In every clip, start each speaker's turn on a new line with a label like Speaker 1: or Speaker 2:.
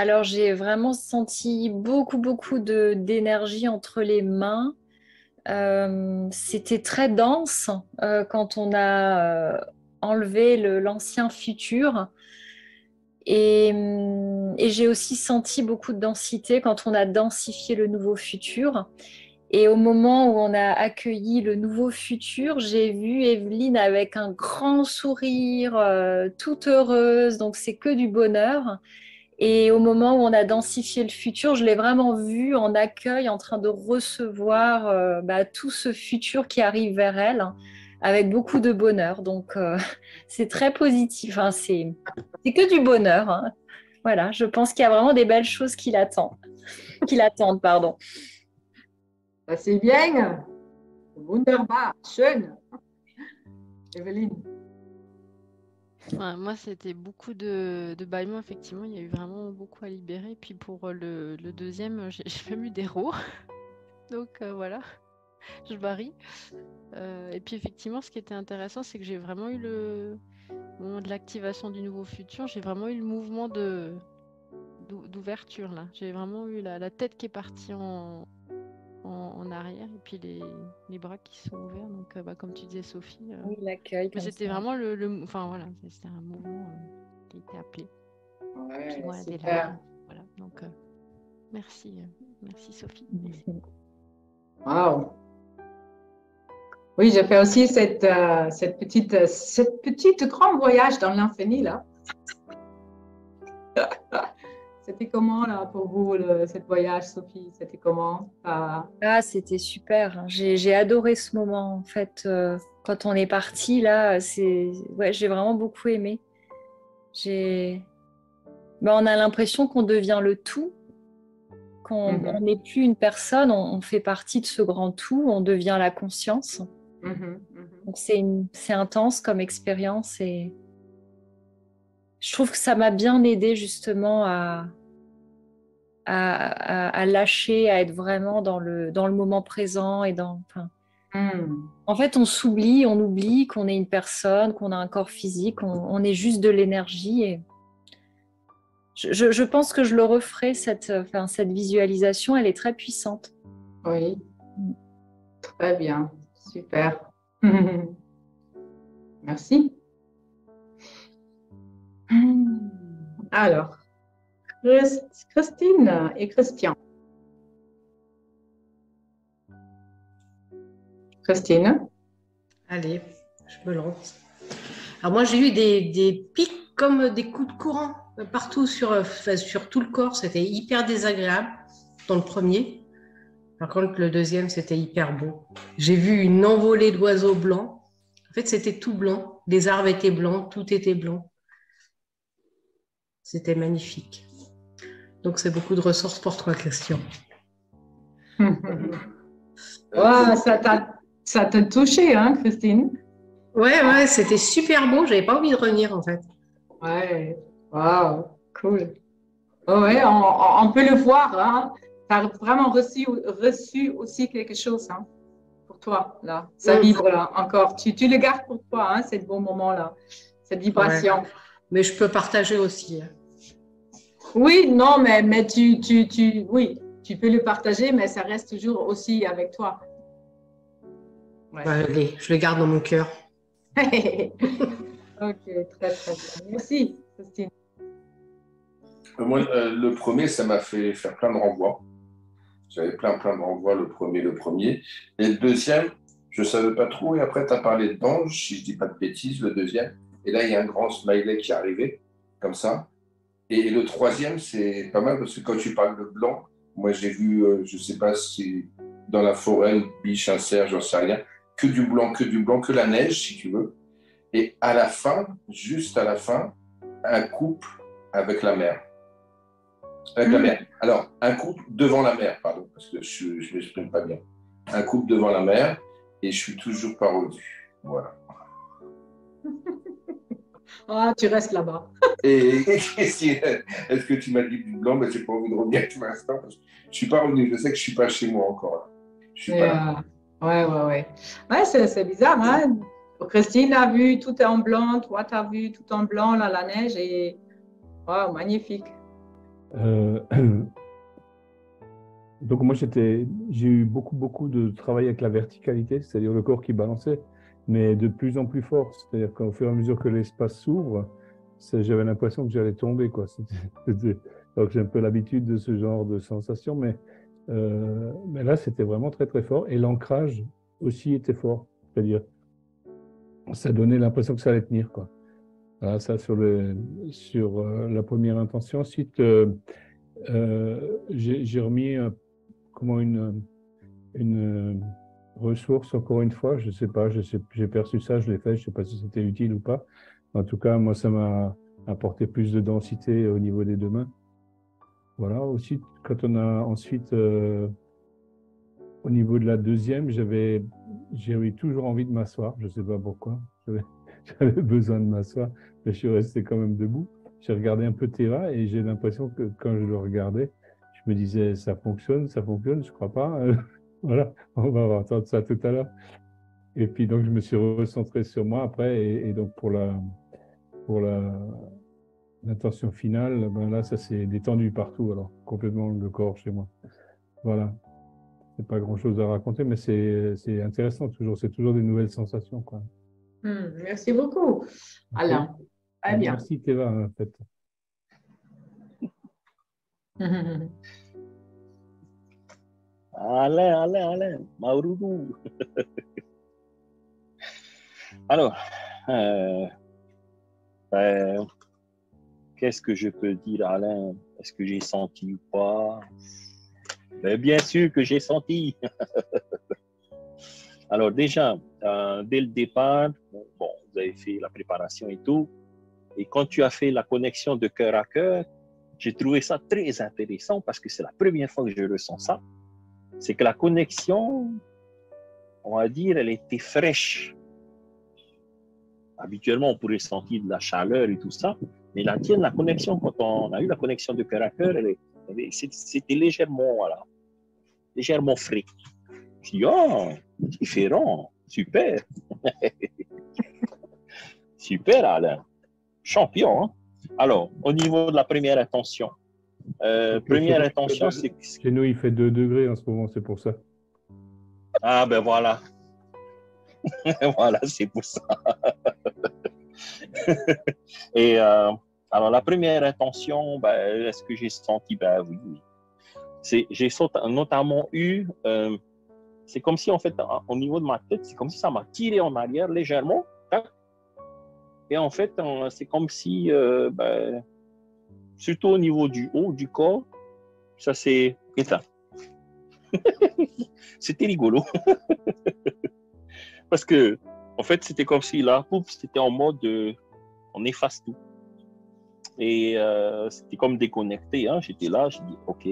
Speaker 1: Alors, j'ai vraiment senti beaucoup d'énergie entre les mains. C'était très dense quand on a enlevé l'ancien futur. Et j'ai aussi senti beaucoup de densité quand on a densifié le nouveau futur. Et au moment où on a accueilli le nouveau futur, j'ai vu Evelyne avec un grand sourire, toute heureuse. Donc, c'est que du bonheur. Et au moment où on a densifié le futur, je l'ai vraiment vu en accueil, en train de recevoir tout ce futur qui arrive vers elle, hein, avec beaucoup de bonheur. Donc, c'est très positif, hein, c'est que du bonheur, hein. Voilà, je pense qu'il y a vraiment des belles choses qui l'attendent, pardon.
Speaker 2: C'est bien. Wunderbar. Schön. Evelyne.
Speaker 3: Ouais, moi, c'était beaucoup de bâillements, effectivement. Il y a eu vraiment beaucoup à libérer. Puis pour le deuxième, j'ai même eu des rots. Donc voilà, je varie. Et puis effectivement, ce qui était intéressant, c'est que j'ai vraiment eu au moment de l'activation du nouveau futur, j'ai vraiment eu le mouvement d'ouverture là. J'ai vraiment eu la tête qui est partie en arrière et puis les bras qui se sont ouverts. Donc, comme tu disais, Sophie,
Speaker 1: Oui, l'accueil
Speaker 3: mais
Speaker 1: comme
Speaker 3: c'était
Speaker 1: ça.
Speaker 3: vraiment enfin voilà, c'était un mouvement qui a été appelé. Puis
Speaker 2: Ouais,
Speaker 3: moi, des
Speaker 2: super.
Speaker 3: larmes. Voilà. Donc, merci, merci Sophie.
Speaker 2: Wow. Oui, j'ai fait aussi cette petite grand voyage dans l'infini là. C'était comment là pour vous, ce voyage, Sophie? C'était comment?
Speaker 1: Ah, c'était super, hein. J'ai adoré ce moment, en fait. Quand on est parti, là, ouais, j'ai vraiment beaucoup aimé. J'ai... on a l'impression qu'on devient le tout, qu'on on
Speaker 2: Mhm,
Speaker 1: n'est plus une personne, on fait partie de ce grand tout, on devient la conscience.
Speaker 2: mhm, mhm.
Speaker 1: Donc c'est intense comme expérience et je trouve que ça m'a bien aidé justement à lâcher, à être vraiment dans le moment présent et enfin,
Speaker 2: Hmm.
Speaker 1: en fait, on oublie qu'on est une personne, qu'on a un corps physique, on est juste de l'énergie. Et je pense que je le referai, enfin, cette visualisation, elle est très puissante.
Speaker 2: Oui, très bien. Super. Merci. Alors, Christine et Christian. Christine.
Speaker 4: Allez, je me lance. Alors moi, j'ai eu des pics comme des coups de courant partout sur tout le corps. C'était hyper désagréable dans le premier. Par contre, le deuxième, c'était hyper beau. J'ai vu une envolée d'oiseaux blancs. En fait, c'était tout blanc. Les arbres étaient blancs, tout était blanc. C'était magnifique. Donc, c'est beaucoup de ressources pour toi, Christian.
Speaker 2: Ouais, ça t'a touché, hein, Christine?
Speaker 4: Ouais, c'était super beau. J'avais pas envie de revenir, en fait.
Speaker 2: Ouais, wow, cool. Ouais, on peut le voir, hein. Tu as vraiment reçu aussi quelque chose, hein, pour toi, là. Ça
Speaker 4: Mm,
Speaker 2: vibre, là, encore. Tu le gardes pour toi, hein, ces beaux moments-là, cette
Speaker 4: ouais.
Speaker 2: vibration.
Speaker 4: Mais je peux partager aussi.
Speaker 2: Oui, non, mais oui, tu peux le partager, mais ça reste toujours aussi avec toi. Ouais.
Speaker 4: Ouais, allez, je le garde dans mon cœur.
Speaker 2: Ok, très bien. Merci, Christine.
Speaker 5: Moi, le premier, ça m'a fait faire plein de renvois. J'avais plein de renvois, le premier. Et le deuxième, je ne savais pas trop. Et après, tu as parlé d'ange, si je ne dis pas de bêtises, le deuxième. Et là, il y a un grand smiley qui est arrivé, comme ça. Et le troisième, c'est pas mal parce que quand tu parles de blanc, moi, j'ai vu, je ne sais pas si dans la forêt, une biche, un cerf, j'en sais rien, que du blanc, que la neige, si tu veux. Et à la fin, juste à la fin, un couple avec la mer. Avec la
Speaker 2: Hmm.
Speaker 5: mer. Alors, un couple devant la mer, pardon, parce que je ne m'exprime pas bien. Un couple devant la mer et je suis toujours pas revenu. Voilà.
Speaker 2: Ah, tu restes là-bas.
Speaker 5: Et est-ce que tu m'as dit du blanc? Mais j'ai pas envie de revenir tout l'instant parce que je suis pas revenu. Je sais que je suis pas chez moi encore là. Je suis
Speaker 2: Et,
Speaker 5: pas là.
Speaker 2: ouais. Ouais, c'est bizarre, hein? Christine a vu tout en blanc, toi, tu as vu tout en blanc, là, la neige, et wow, magnifique.
Speaker 6: Euh, donc moi, j'ai eu beaucoup de travail avec la verticalité, c'est-à-dire le corps qui balançait, mais de plus en plus fort. C'est-à-dire qu'au fur et à mesure que l'espace s'ouvre, j'avais l'impression que j'allais tomber, quoi. Donc j'ai un peu l'habitude de ce genre de sensation, mais là, c'était vraiment très, très fort. Et l'ancrage aussi était fort. C'est-à-dire, ça donnait l'impression que ça allait tenir, quoi. Voilà, ça sur la première intention. Ensuite, j'ai remis comment une ressource, encore une fois, je sais pas, j'ai perçu ça, je l'ai fait, je sais pas si c'était utile ou pas. En tout cas, moi, ça m'a apporté plus de densité au niveau des deux mains. Voilà, aussi, quand on a ensuite, au niveau de la deuxième, j'ai eu toujours envie de m'asseoir, je sais pas pourquoi, j'avais besoin de m'asseoir, mais je suis resté quand même debout. J'ai regardé un peu Théva et j'ai l'impression que quand je le regardais, je me disais, ça fonctionne, je crois pas. Voilà, on va entendre ça tout à l'heure. Et puis donc, je me suis recentré sur moi après, et donc pour l'intention finale, ben là, ça s'est détendu partout, alors complètement le corps chez moi. Voilà, c'est pas grand-chose à raconter, mais c'est intéressant toujours, c'est toujours des nouvelles sensations, quoi.
Speaker 2: Merci beaucoup, Alain. Très bien.
Speaker 6: Merci Théva, en fait.
Speaker 7: Alain, Mauroudou. Alors, qu'est-ce que je peux dire, Alain? Est-ce que j'ai senti ou pas? Bien sûr que j'ai senti. Alors déjà, dès le départ, bon, vous avez fait la préparation et tout, et quand tu as fait la connexion de cœur à cœur, j'ai trouvé ça très intéressant parce que c'est la première fois que je ressens ça. C'est que la connexion, on va dire, elle était fraîche. Habituellement, on pourrait sentir de la chaleur et tout ça, mais la tienne, la connexion, quand on a eu la connexion de cœur à cœur, c'était légèrement, voilà, légèrement frais. Je dis, oh, différent, super. Super, Alain. Champion, hein? Alors, au niveau de la première intention, première intention, c'est...
Speaker 6: Chez nous, il fait 2 degrés en ce moment, c'est pour ça.
Speaker 7: Ah, ben voilà. Voilà, c'est pour ça. Et alors, la première intention, ben, est-ce que j'ai senti? Ben oui. J'ai notamment eu... c'est comme si, en fait, au niveau de ma tête, c'est comme si ça m'a tiré en arrière légèrement. Et en fait, c'est comme si, ben, surtout au niveau du haut du corps, ça s'est éteint. C'était rigolo. Parce que, en fait, c'était comme si là, c'était en mode on efface tout. Et c'était comme déconnecté. Hein. J'étais là, j'ai dit, OK.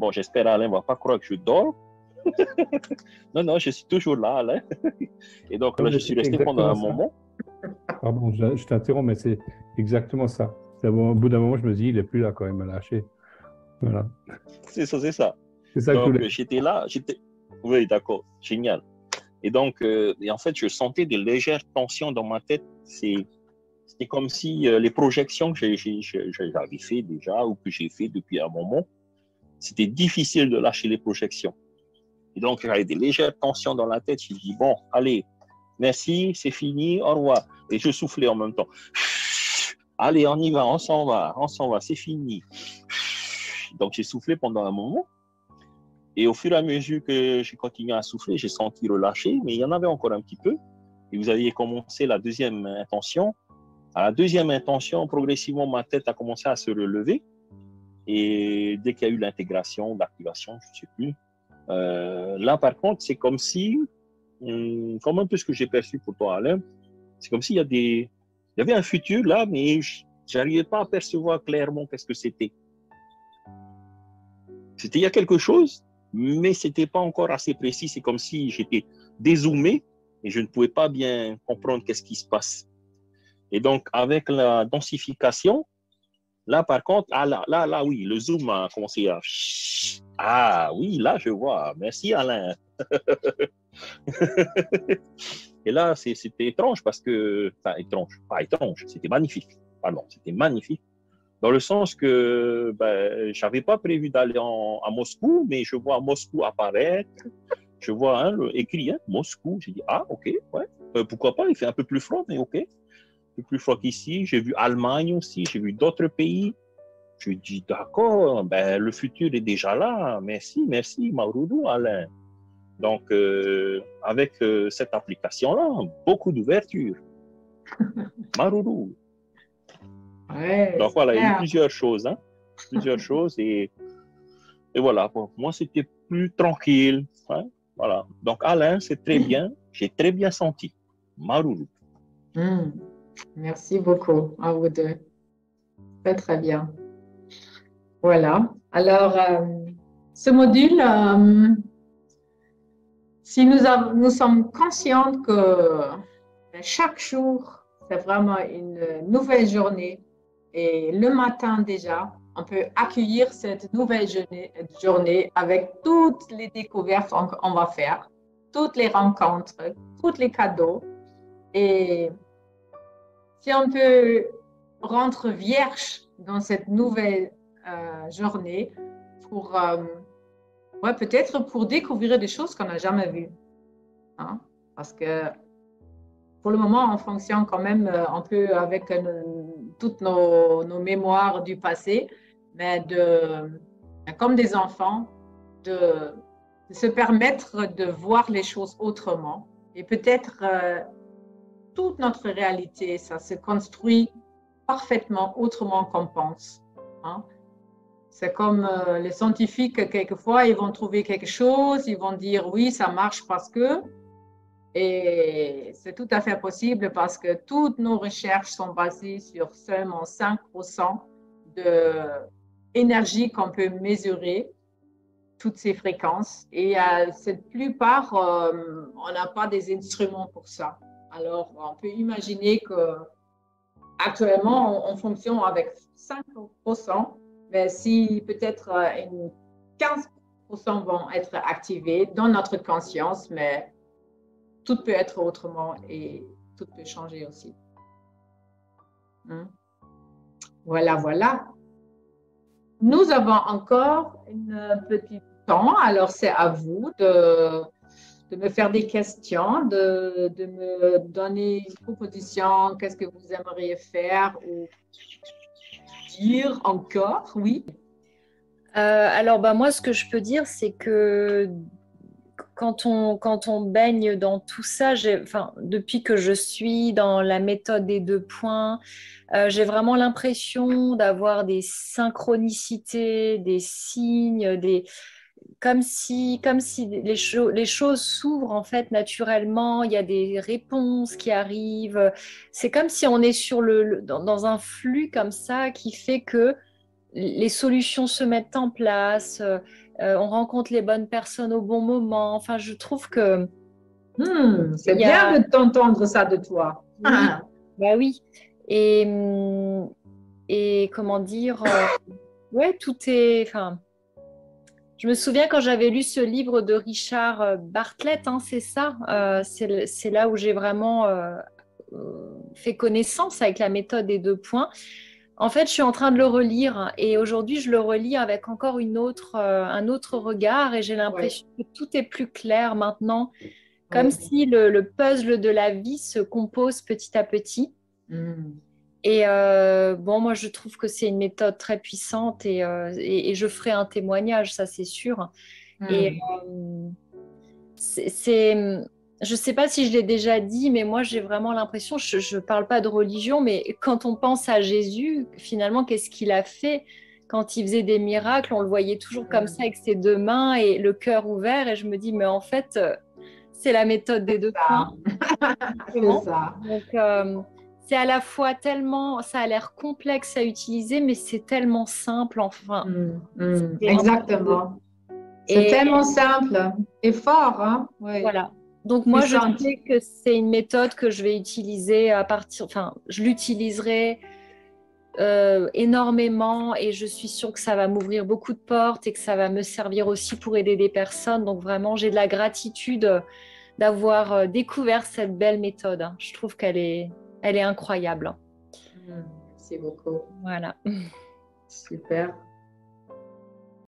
Speaker 7: Bon, j'espère Alain ne va pas croire que je dors. Non, je suis toujours là, Alain. Et donc là, je suis resté pendant un moment.
Speaker 6: Pardon, je t'interromps, mais c'est exactement ça. Au bout d'un moment, je me dis, il n'est plus là quand même, à lâcher. Voilà.
Speaker 7: C'est ça.
Speaker 6: C'est ça
Speaker 7: donc,
Speaker 6: que
Speaker 7: j'étais là, oui, d'accord, génial. Et donc, et en fait, je sentais des légères tensions dans ma tête. C'était comme si les projections que j'avais fait déjà ou que j'ai fait depuis un moment, c'était difficile de lâcher les projections. Et donc, j'avais des légères tensions dans la tête. Je me dis, bon, allez, merci, c'est fini, au revoir. Et je soufflais en même temps. Allez, on y va, on s'en va, c'est fini. Donc, j'ai soufflé pendant un moment. Et au fur et à mesure que j'ai continué à souffler, j'ai senti relâcher, mais il y en avait encore un petit peu. Et vous aviez commencé la deuxième intention. À la deuxième intention, progressivement, ma tête a commencé à se relever. Et dès qu'il y a eu l'intégration, l'activation, je ne sais plus, là, par contre, c'est comme si, comme un peu ce que j'ai perçu pour toi, Alain, c'est comme s'il y avait un futur là, mais je n'arrivais pas à percevoir clairement qu'est-ce que c'était. Il y a quelque chose, mais ce n'était pas encore assez précis. C'est comme si j'étais dézoomé et je ne pouvais pas bien comprendre qu'est-ce qui se passe. Et donc, avec la densification, là, par contre, là, oui, le zoom a commencé à... Ah, oui, là, je vois. Merci, Alain. Et là, c'était étrange parce que... Enfin, étrange, pas étrange, c'était magnifique. Pardon, c'était magnifique Dans le sens que je n'avais pas prévu d'aller à Moscou, mais je vois Moscou apparaître. Je vois écrit Moscou. J'ai dit, ah, ok, ouais. Pourquoi pas, il fait un peu plus froid, mais ok. Un peu plus froid qu'ici. J'ai vu Allemagne aussi, j'ai vu d'autres pays. Je dis, d'accord, le futur est déjà là. Merci, merci, Mauroudou, Alain. Donc, avec cette application-là, beaucoup d'ouverture. Mauroudou.
Speaker 2: Ouais,
Speaker 7: Donc voilà, il y a eu
Speaker 2: super.
Speaker 7: plusieurs choses, hein. Plusieurs choses et voilà, pour moi c'était plus tranquille, hein. Voilà. Donc Alain, c'est très bien, j'ai très bien senti. Maroulou.
Speaker 2: Merci beaucoup à vous deux. Très, très bien. Voilà. Alors, ce module, si nous sommes conscients que chaque jour, c'est vraiment une nouvelle journée et le matin déjà, on peut accueillir cette nouvelle journée avec toutes les découvertes qu'on va faire, toutes les rencontres, tous les cadeaux. Et si on peut rentrer vierge dans cette nouvelle journée pour peut-être pour découvrir des choses qu'on n'a jamais vues. Hein? Parce que pour le moment, on fonctionne quand même un peu avec toutes nos mémoires du passé, mais comme des enfants, de se permettre de voir les choses autrement. Et peut-être toute notre réalité, ça se construit parfaitement autrement qu'on pense. Hein? C'est comme les scientifiques, quelquefois, ils vont trouver quelque chose, ils vont dire oui, ça marche parce que, et c'est tout à fait possible parce que toutes nos recherches sont basées sur seulement 5% d'énergie qu'on peut mesurer, toutes ces fréquences. Et cette plupart, on n'a pas des instruments pour ça. Alors, on peut imaginer que actuellement, on fonctionne avec 5%, mais si peut-être 15% vont être activés dans notre conscience, mais tout peut être autrement et tout peut changer aussi. Voilà, voilà. Nous avons encore un petit temps, alors c'est à vous de me faire des questions, de me donner une proposition, qu'est-ce que vous aimeriez faire ou dire encore, oui.
Speaker 1: Alors, moi, ce que je peux dire, c'est que quand on baigne dans tout ça, depuis que je suis dans la méthode des 2 points, j'ai vraiment l'impression d'avoir des synchronicités, des signes, comme si les choses s'ouvrent en fait naturellement, il y a des réponses qui arrivent. C'est comme si on est dans un flux comme ça qui fait que les solutions se mettent en place, on rencontre les bonnes personnes au bon moment. Enfin, je trouve que
Speaker 2: c'est bien de t'entendre ça de toi.
Speaker 1: Oui, oui. Et comment dire, ouais, tout est. Enfin, je me souviens quand j'avais lu ce livre de Richard Bartlett, hein, c'est ça. C'est là où j'ai vraiment fait connaissance avec la méthode des 2 points. En fait, je suis en train de le relire et aujourd'hui, je le relis avec encore un autre regard et j'ai l'impression que tout est plus clair maintenant, comme si le puzzle de la vie se compose petit à petit. Et moi, je trouve que c'est une méthode très puissante et je ferai un témoignage, ça c'est sûr. Et je ne sais pas si je l'ai déjà dit, mais moi j'ai vraiment l'impression, je ne parle pas de religion, mais quand on pense à Jésus, finalement, qu'est-ce qu'il a fait quand il faisait des miracles? On le voyait toujours comme ça avec ses 2 mains et le cœur ouvert. Et je me dis, mais en fait, c'est la méthode des 2 points.
Speaker 2: C'est ça.
Speaker 1: Donc, c'est à la fois tellement, ça a l'air complexe à utiliser, mais c'est tellement simple, enfin.
Speaker 2: Exactement. C'est tellement simple et fort, hein?
Speaker 1: Voilà. Donc moi, je sais que c'est une méthode que je vais utiliser je l'utiliserai énormément et je suis sûre que ça va m'ouvrir beaucoup de portes et que ça va me servir aussi pour aider des personnes. Donc vraiment, j'ai de la gratitude d'avoir découvert cette belle méthode. Je trouve qu'elle est incroyable.
Speaker 2: Merci beaucoup.
Speaker 1: Voilà.
Speaker 2: Super.